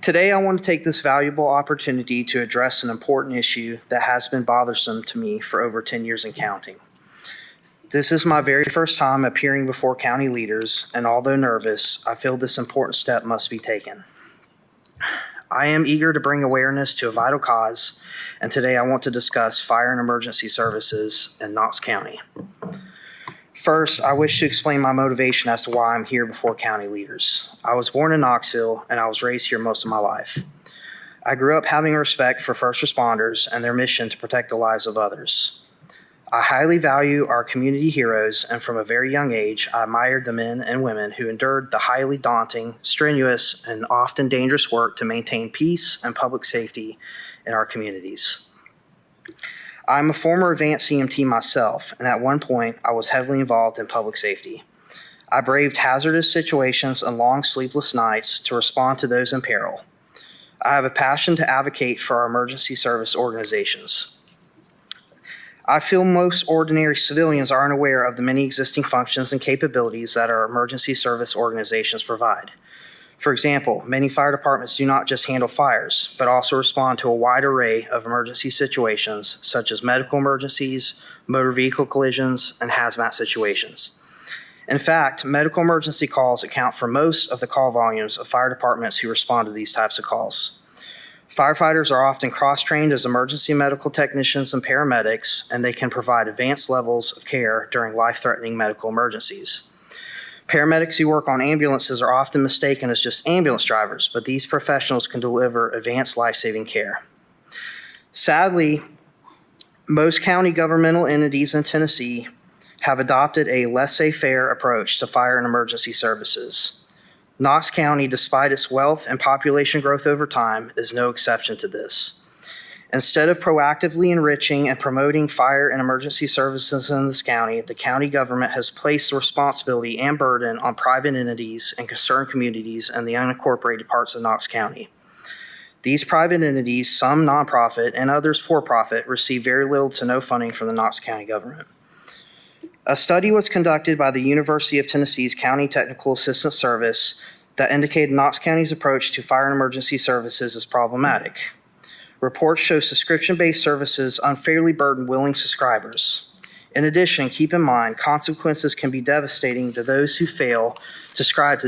Today, I want to take this valuable opportunity to address an important issue that has been bothersome to me for over 10 years and counting. This is my very first time appearing before county leaders, and although nervous, I feel this important step must be taken. I am eager to bring awareness to a vital cause, and today I want to discuss fire and emergency services in Knox County. First, I wish to explain my motivation as to why I'm here before county leaders. I was born in Knoxville, and I was raised here most of my life. I grew up having respect for first responders and their mission to protect the lives of others. I highly value our community heroes, and from a very young age, I admired the men and women who endured the highly daunting, strenuous, and often dangerous work to maintain peace and public safety in our communities. I'm a former advanced CMT myself, and at one point, I was heavily involved in public safety. I braved hazardous situations and long sleepless nights to respond to those in peril. I have a passion to advocate for our emergency service organizations. I feel most ordinary civilians are unaware of the many existing functions and capabilities that our emergency service organizations provide. For example, many fire departments do not just handle fires, but also respond to a wide array of emergency situations, such as medical emergencies, motor vehicle collisions, and hazmat situations. In fact, medical emergency calls account for most of the call volumes of fire departments who respond to these types of calls. Firefighters are often cross-trained as emergency medical technicians and paramedics, and they can provide advanced levels of care during life-threatening medical emergencies. Paramedics who work on ambulances are often mistaken as just ambulance drivers, but these professionals can deliver advanced life-saving care. Sadly, most county governmental entities in Tennessee have adopted a laissez faire approach to fire and emergency services. Knox County, despite its wealth and population growth over time, is no exception to this. Instead of proactively enriching and promoting fire and emergency services in this county, the county government has placed the responsibility and burden on private entities and concerned communities in the unincorporated parts of Knox County. These private entities, some nonprofit and others for-profit, receive very little to no funding from the Knox County government. A study was conducted by the University of Tennessee's County Technical Assistance Service that indicated Knox County's approach to fire and emergency services is problematic. Reports show subscription-based services unfairly burden willing subscribers. In addition, keep in mind, consequences can be devastating to those who fail to subscribe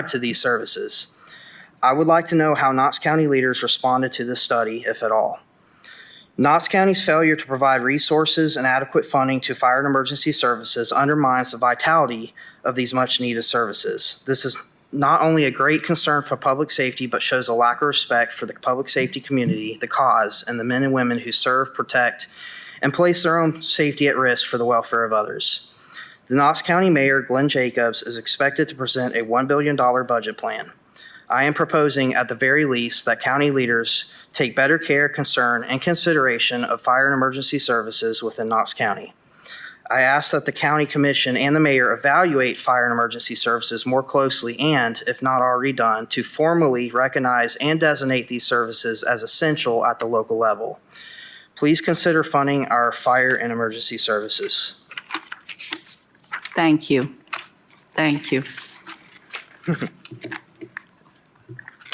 to these services. I would like to know how Knox County leaders responded to this study, if at all. Knox County's failure to provide resources and adequate funding to fire and emergency services undermines the vitality of these much-needed services. This is not only a great concern for public safety, but shows a lack of respect for the public safety community, the cause, and the men and women who serve, protect, and place their own safety at risk for the welfare of others. The Knox County Mayor, Glenn Jacobs, is expected to present a $1 billion budget plan. I am proposing, at the very least, that county leaders take better care, concern, and consideration of fire and emergency services within Knox County. I ask that the county commission and the mayor evaluate fire and emergency services more closely and, if not already done, to formally recognize and designate these services as essential at the local level. Please consider funding our fire and emergency services. Thank you. Thank you.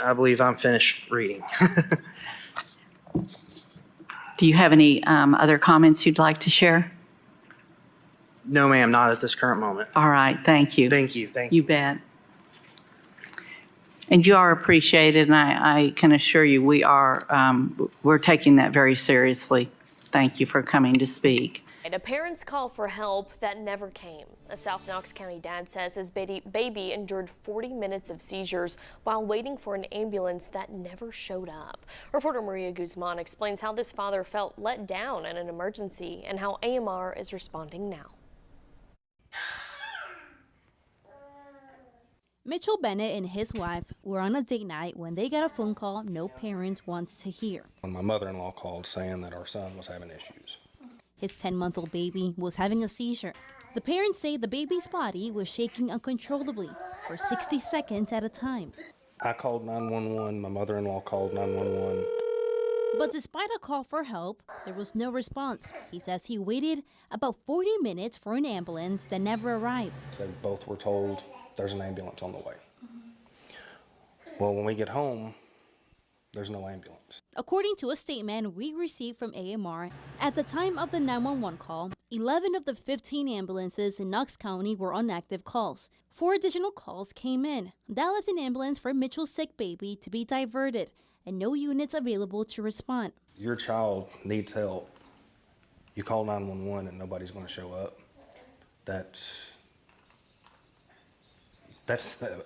I believe I'm finished reading. Do you have any other comments you'd like to share? No, ma'am, not at this current moment. All right, thank you. Thank you. Thank you. You bet. And you are appreciated, and I can assure you we're taking that very seriously. Thank you for coming to speak. A parent's call for help that never came. A South Knox County dad says his baby endured 40 minutes of seizures while waiting for an ambulance that never showed up. Reporter Maria Guzman explains how this father felt let down in an emergency and how AMR is responding now. Mitchell Bennett and his wife were on a date night when they got a phone call no parent wants to hear. My mother-in-law called saying that our son was having issues. His 10-month-old baby was having a seizure. The parents say the baby's body was shaking uncontrollably for 60 seconds at a time. I called 911. My mother-in-law called 911. But despite a call for help, there was no response. He says he waited about 40 minutes for an ambulance that never arrived. They both were told there's an ambulance on the way. Well, when we get home, there's no ambulance. According to a statement we received from AMR, at the time of the 911 call, 11 of the 15 ambulances in Knox County were on active calls. 4 additional calls came in. That left an ambulance for Mitchell's sick baby to be diverted and no units available to respond. Your child needs help. You call 911 and nobody's going to show up. That's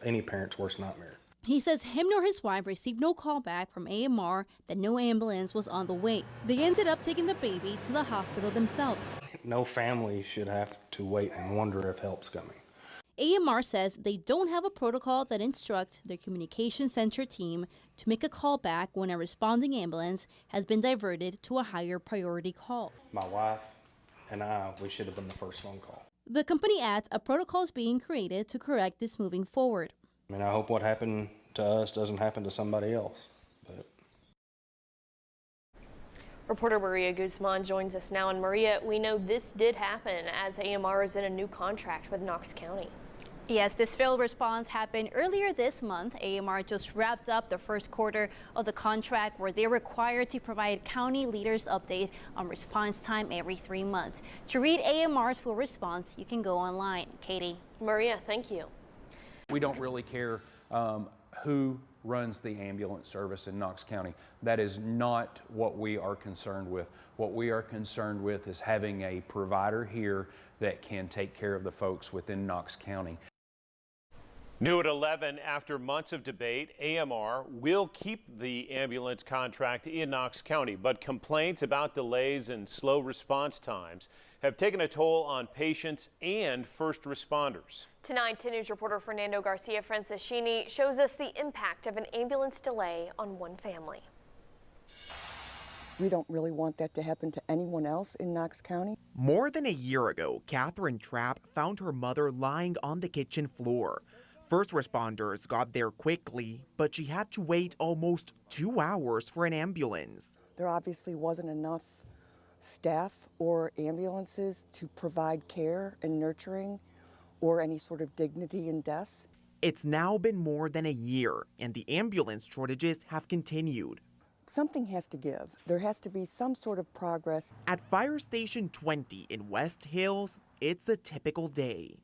any parent's worst nightmare. He says him nor his wife received no call back from AMR that no ambulance was on the way. They ended up taking the baby to the hospital themselves. No family should have to wait and wonder if help's coming. AMR says they don't have a protocol that instructs their communication center team to make a call back when a responding ambulance has been diverted to a higher priority call. My wife and I, we should have been the first phone call. The company adds a protocol is being created to correct this moving forward. I mean, I hope what happened to us doesn't happen to somebody else. But Reporter Maria Guzman joins us now. And Maria, we know this did happen as AMR is in a new contract with Knox County. Yes, this failed response happened earlier this month. AMR just wrapped up the first quarter of the contract where they're required to provide county leaders update on response time every 3 months. To read AMR's full response, you can go online. Katie. Maria, thank you. We don't really care who runs the ambulance service in Knox County. That is not what we are concerned with. What we are concerned with is having a provider here that can take care of the folks within Knox County. New at 11, after months of debate, AMR will keep the ambulance contract in Knox County, but complaints about delays and slow response times have taken a toll on patients and first responders. Tonight, 10 News reporter Fernando Garcia Franceschini shows us the impact of an ambulance delay on one family. We don't really want that to happen to anyone else in Knox County. More than a year ago, Catherine Trapp found her mother lying on the kitchen floor. First responders got there quickly, but she had to wait almost 2 hours for an ambulance. There obviously wasn't enough staff or ambulances to provide care and nurturing or any sort of dignity in death. It's now been more than a year, and the ambulance shortages have continued. Something has to give. There has to be some sort of progress. At Fire Station 20 in West Hills, it's a typical day.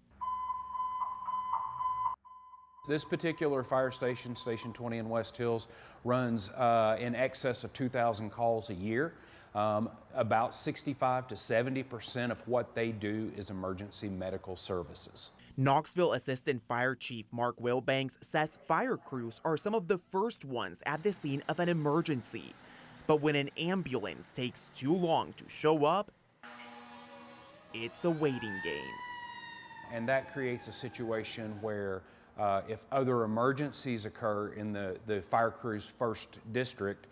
This particular fire station, Station 20 in West Hills, runs in excess of 2,000 calls a year. About 65 to 70% of what they do is emergency medical services. Knoxville Assistant Fire Chief Mark Wilbanks says fire crews are some of the first ones at the scene of an emergency. But when an ambulance takes too long to show up, it's a waiting game. And that creates a situation where if other emergencies occur in the fire crew's first district,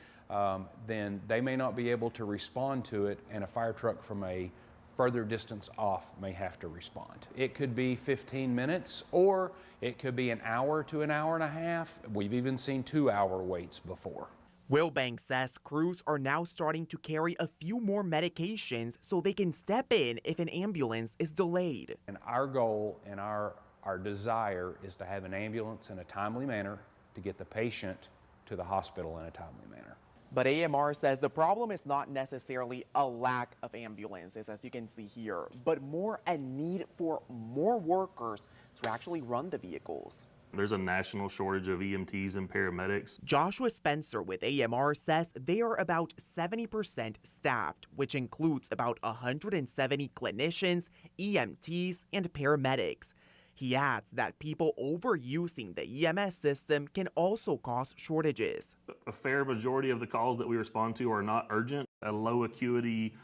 then they may not be able to respond to it, and a fire truck from a further distance off may have to respond. It could be 15 minutes, or it could be an hour to an hour and a half. We've even seen 2-hour waits before. Wilbanks says crews are now starting to carry a few more medications so they can step in if an ambulance is delayed. And our goal and our desire is to have an ambulance in a timely manner to get the patient to the hospital in a timely manner. But AMR says the problem is not necessarily a lack of ambulances, as you can see here, but more a need for more workers to actually run the vehicles. There's a national shortage of EMTs and paramedics. Joshua Spencer with AMR says they are about 70% staffed, which includes about 170 clinicians, EMTs, and paramedics. He adds that people overusing the EMS system can also cause shortages. A fair majority of the calls that we respond to are not urgent. A low acuity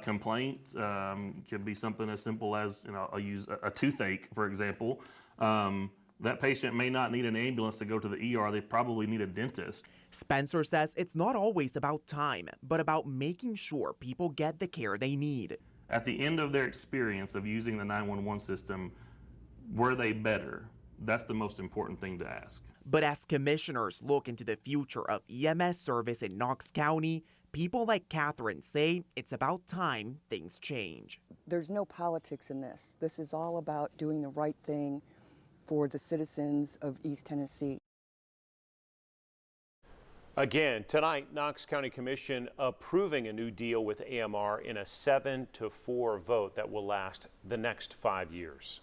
complaint can be something as simple as, I'll use a toothache, for example. That patient may not need an ambulance to go to the ER. They probably need a dentist. Spencer says it's not always about time, but about making sure people get the care they need. At the end of their experience of using the 911 system, were they better? That's the most important thing to ask. But as commissioners look into the future of EMS service in Knox County, people like Catherine say it's about time things change. There's no politics in this. This is all about doing the right thing for the citizens of East Tennessee. Again, tonight, Knox County Commission approving a new deal with AMR in a 7-4 vote that will last the next 5 years.